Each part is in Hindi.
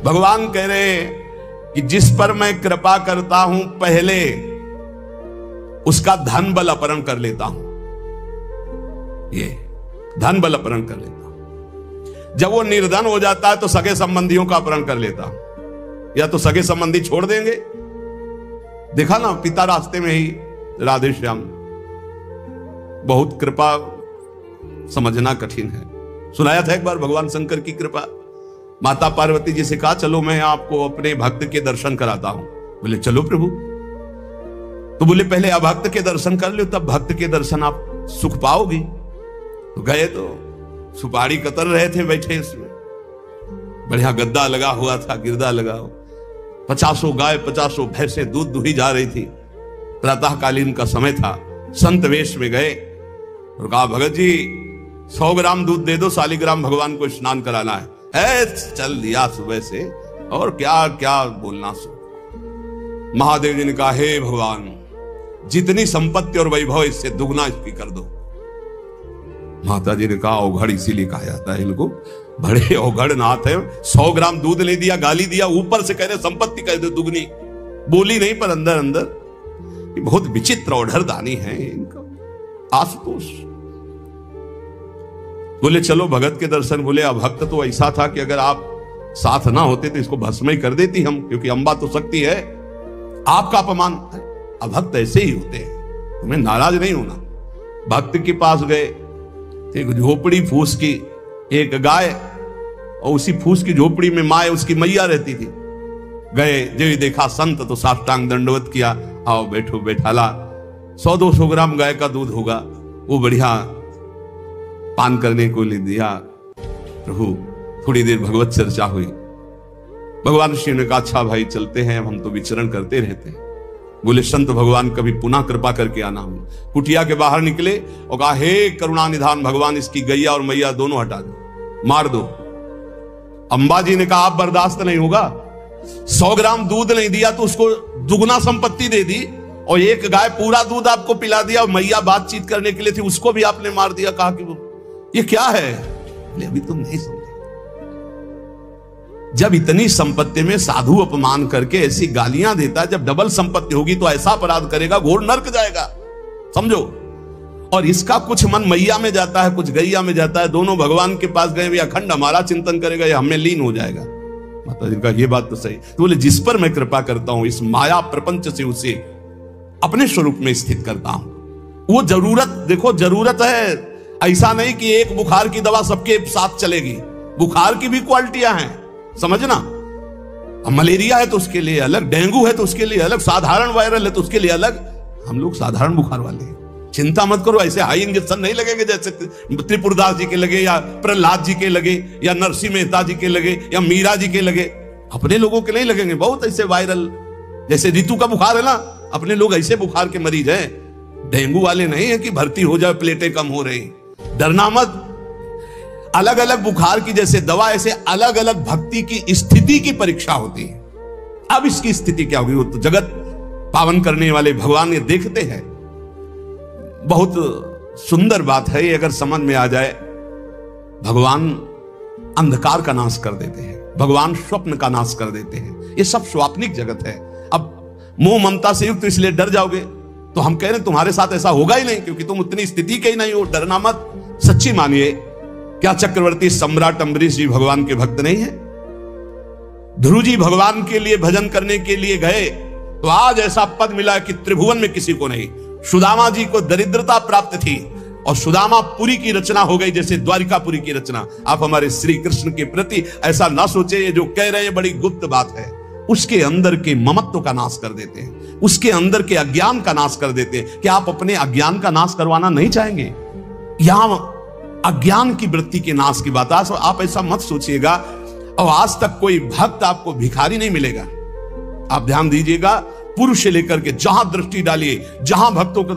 भगवान कह रहे हैं कि जिस पर मैं कृपा करता हूं पहले उसका धन बल अपहरण कर लेता हूं। ये धन बल अपहरण कर लेता हूं। जब वो निर्धन हो जाता है तो सगे संबंधियों का अपहरण कर लेता हूं। या तो सगे संबंधी छोड़ देंगे, देखा ना पिता रास्ते में ही राधे श्याम। बहुत कृपा समझना कठिन है। सुनाया था एक बार भगवान शंकर की कृपा। माता पार्वती जी से कहा चलो मैं आपको अपने भक्त के दर्शन कराता हूं। बोले चलो प्रभु। तो बोले पहले अभक्त के दर्शन कर लो, तब भक्त के दर्शन आप सुख पाओगी। तो गए तो सुपारी कतर रहे थे बैठे, इसमें बढ़िया गद्दा लगा हुआ था, गिरदा लगा हुआ, 50 गाय 50 भैंसे दूध दुही जा रही थी। प्रातःकालीन का समय था। संत वेश में गए और कहा भगत जी 100 ग्राम दूध दे दो, शालिग्राम भगवान को स्नान कराना है। चल दिया सुबह से, और क्या क्या बोलना सो। महादेव जी ने कहा हे भगवान, जितनी संपत्ति और वैभव इससे दुगना इसकी कर दो। माता जी ने कहा औघड़ इसीलिए कहा जाता है इनको, बड़े औघड़ नाथ है। 100 ग्राम दूध ले दिया, गाली दिया, ऊपर से कह रहे संपत्ति कह दो दुगनी। बोली नहीं पर अंदर अंदर बहुत विचित्र औढ़र दानी है इनका। आशुतोष बोले चलो भगत के दर्शन। बोले अभक्त तो ऐसा था कि अगर आप साथ ना होते तो इसको भस्म ही कर देती हम, क्योंकि अंबा तो शक्ति है। आपका अपमान। अभक्त ऐसे ही होते हैं, तुम्हें नाराज नहीं होना। भक्त के पास गए, एक झोपड़ी फूस की, एक गाय, और उसी फूस की झोपड़ी में माँ उसकी मैया रहती थी। गए जो देखा संत तो साष्टांग दंडवत किया, आओ बैठो बैठाला। 100-200 ग्राम गाय का दूध होगा, वो बढ़िया पान करने को ले दिया। प्रभु थोड़ी देर भगवत चर्चा हुई। भगवान श्री ने कहा अच्छा भाई चलते हैं, हम तो विचरण करते रहते हैं। बोले संत भगवान कभी पुनः कृपा करके आना। हम कुटिया के बाहर निकले और कहा हे करुणा निधान भगवान, इसकी गैया और मैया दोनों हटा दो, मार दो। अंबा जी ने कहा आप बर्दाश्त नहीं होगा। 100 ग्राम दूध नहीं दिया तो उसको दुगना संपत्ति दे दी, और एक गाय पूरा दूध आपको पिला दिया, और मैया बातचीत करने के लिए थी उसको भी आपने मार दिया। कहा कि वो ये क्या है? अभी तुम नहीं समझे। जब इतनी संपत्ति में साधु अपमान करके ऐसी गालियां देता है, जब डबल संपत्ति होगी तो ऐसा अपराध करेगा घोर नरक जाएगा, समझो। और इसका कुछ मन मैया में जाता है, कुछ गैया में जाता है। दोनों भगवान के पास गए, अखंड हमारा चिंतन करेगा या हमें लीन हो जाएगा। माता जी का ये बात तो सही। तो बोले जिस पर मैं कृपा करता हूं इस माया प्रपंच से उसे अपने स्वरूप में स्थित करता हूं। वो जरूरत देखो, जरूरत है। ऐसा नहीं कि एक बुखार की दवा सबके साथ चलेगी। बुखार की भी क्वालिटियां हैं, समझना। अब मलेरिया है तो उसके लिए अलग, डेंगू है तो उसके लिए अलग, साधारण वायरल है तो उसके लिए अलग। हम लोग साधारण बुखार वाले हैं, चिंता मत करो। ऐसे हाई इंजेक्शन नहीं लगेंगे जैसे त्रिपुरदास जी के लगे, या प्रहलाद जी के लगे, या नरसिंह मेहता जी के लगे, या मीरा जी के लगे। अपने लोगों के नहीं लगेंगे। बहुत ऐसे वायरल, जैसे ऋतु का बुखार है ना, अपने लोग ऐसे बुखार के मरीज हैं। डेंगू वाले नहीं है कि भर्ती हो जाए प्लेटें कम हो रही। डरना मत। अलग अलग बुखार की जैसे दवा, ऐसे अलग अलग भक्ति की स्थिति की परीक्षा होती है। अब इसकी स्थिति क्या होगी वो तो जगत पावन करने वाले भगवान ये देखते हैं। बहुत सुंदर बात है ये, अगर समझ में आ जाए। भगवान अंधकार का नाश कर देते हैं, भगवान स्वप्न का नाश कर देते हैं। ये सब स्वाप्निक जगत है। अब मोह ममता से युक्त इसलिए डर जाओगे, तो हम कह रहे हैं तुम्हारे साथ ऐसा होगा ही नहीं, क्योंकि तुम उतनी स्थिति के ही नहीं हो। डरना मत, सच्ची मानिए। क्या चक्रवर्ती सम्राट अम्बरीश जी भगवान के भक्त नहीं है? ध्रुव जी भगवान के लिए भजन करने के लिए गए तो आज ऐसा पद मिला कि त्रिभुवन में किसी को नहीं। सुदामा जी को दरिद्रता प्राप्त थी और सुदामापुरी की रचना हो गई, जैसे द्वारिकापुरी की रचना। आप हमारे श्री कृष्ण के प्रति ऐसा ना सोचे, ये जो कह रहे हैं बड़ी गुप्त बात है। उसके अंदर के ममत्व का नाश कर देते हैं, उसके अंदर के अज्ञान का नाश कर देते हैं। क्या आप अपने अज्ञान का नाश करवाना नहीं चाहेंगे? यहां अज्ञान की वृत्ति के नाश की बात। आप ऐसा मत सोचिएगा। और आज तक कोई भक्त आपको भिखारी नहीं मिलेगा। आप ध्यान दीजिएगा, पुरुष से लेकर के जहां दृष्टि डालिए, जहां भक्तों को,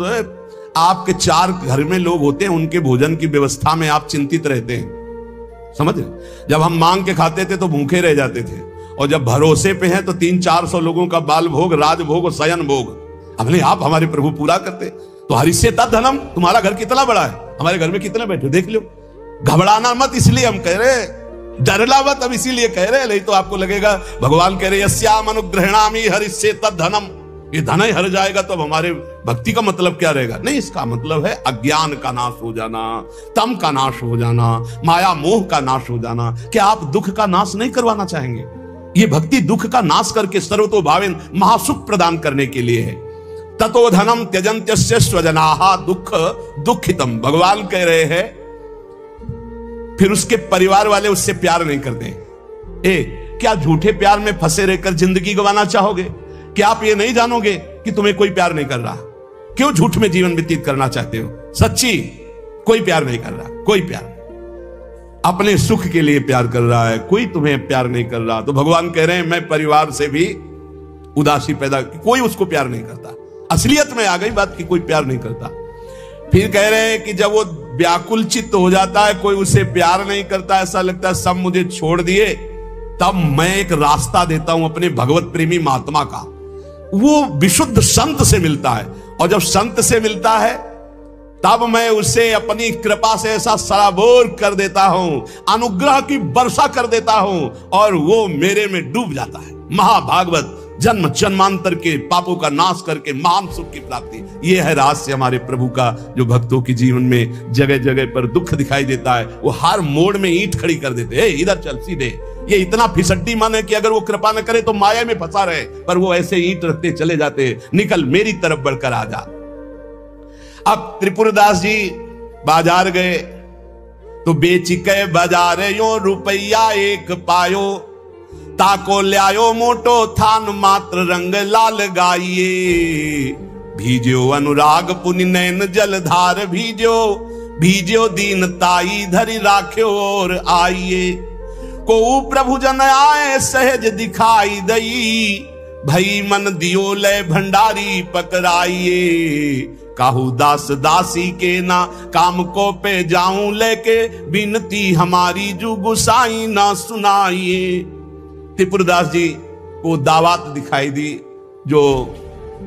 आपके 4 घर में लोग होते हैं, उनके भोजन की व्यवस्था में आप चिंतित रहते हैं, समझ रहे? जब हम मांग के खाते थे तो भूखे रह जाते थे, और जब भरोसे पे हैं तो 300-400 लोगों का बाल भोग, राज भोग और शयन भोग अपने आप हमारे प्रभु पूरा करते। तो हरिष्य तद्धनम, तुम्हारा घर कितना बड़ा है, हमारे घर में कितने बैठे देख लो। घबराना मत, इसलिए हम कह रहे डरलावत अब इसीलिए कह रहे हैं, नहीं तो आपको लगेगा भगवान कह रहे यस्याम अनुग्रहणामि हरिष्ये तद्धनम, ये धन ही हर जाएगा तो अब हमारे भक्ति का मतलब क्या रहेगा? नहीं, इसका मतलब है अज्ञान का नाश हो जाना, तम का नाश हो जाना, माया मोह का नाश हो जाना। क्या आप दुख का नाश नहीं करवाना चाहेंगे? ये भक्ति दुख का नाश करके सर्वतोभावेन महासुख प्रदान करने के लिए है। ततो धनम त्यजन्त्यस्य स्वजनाः दुख दुखितम, भगवान कह रहे हैं फिर उसके परिवार वाले उससे प्यार नहीं करते। क्या झूठे प्यार में फंसे रहकर जिंदगी गंवाना चाहोगे? क्या आप ये नहीं जानोगे कि तुम्हें कोई प्यार नहीं कर रहा? क्यों झूठ में जीवन व्यतीत करना चाहते हो? सच्ची कोई प्यार नहीं कर रहा, कोई प्यार, अपने सुख के लिए प्यार कर रहा है, कोई तुम्हें प्यार नहीं कर रहा। तो भगवान कह रहे हैं मैं परिवार से भी उदासी पैदा, कोई उसको प्यार नहीं करता। असलियत में आ गई बात कि कोई प्यार नहीं करता। फिर कह रहे हैं कि जब वो व्याकुल चित्त हो जाता है, कोई उसे प्यार नहीं करता, ऐसा लगता है सब मुझे छोड़ दिए, तब मैं एक रास्ता देता हूं अपने भगवत प्रेमी महात्मा का। वो विशुद्ध संत से मिलता है, और जब संत से मिलता है तब मैं उसे अपनी कृपा से ऐसा सराबोर कर देता हूं, अनुग्रह की वर्षा कर देता हूं, और वो मेरे में डूब जाता है। महाभागवत, जन्म जन्मांतर के पापों का नाश करके महान सुख की प्राप्ति। यह है रहस्य हमारे प्रभु का, जो भक्तों के जीवन में जगह जगह पर दुख दिखाई देता है, वो हर मोड़ में ईंट खड़ी कर देते हैं। इधर चल सीधे। ये इतना फिसड्डी मन है कि अगर वो कृपा न करे तो माया में फंसा रहे, पर वो ऐसे ईंट रखते चले जाते हैं, निकल मेरी तरफ बढ़कर आ जा। अब त्रिपुरदास जी बाजार गए तो बेचिके बाजार यो रुपया एक पायो, ताको ल्यायो मोटो थान मात्र रंग लाल गाइए, भीजो अनुराग पुनि नैन जलधार भीजो, भीजो दीन ताई धरि राख्यो और आइए, को प्रभु जन आए सहज दिखाई दई, भई मन दियो ले भंडारी पकड़ाइए, काहू दास दासी के ना काम को पे जाऊं लेके, बिनती हमारी जू गुसाई ना सुनाइए। त्रिपुरदास जी को दावत दिखाई दी जो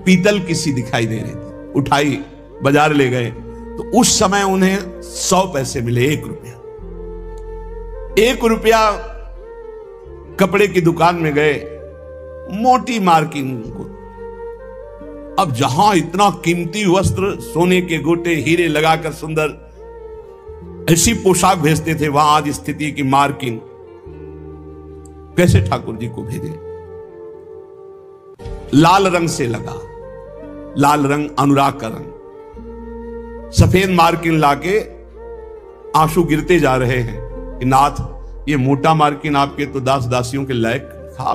पीतल की सी दिखाई दे रही थी, उठाई बाजार ले गए तो उस समय उन्हें 100 पैसे मिले, 1 रुपया। 1 रुपया कपड़े की दुकान में गए, मोटी मार्किंग को। अब जहां इतना कीमती वस्त्र, सोने के गोटे, हीरे लगाकर सुंदर ऐसी पोशाक भेजते थे, वहां आज स्थिति की मार्किंग। कैसे ठाकुर जी को भेजे? लाल रंग से लगा, लाल रंग अनुराग का रंग, सफेद मार्किन लाके आंसू गिरते जा रहे हैं कि नाथ ये मोटा मार्किन आपके तो दास दासियों के लायक था।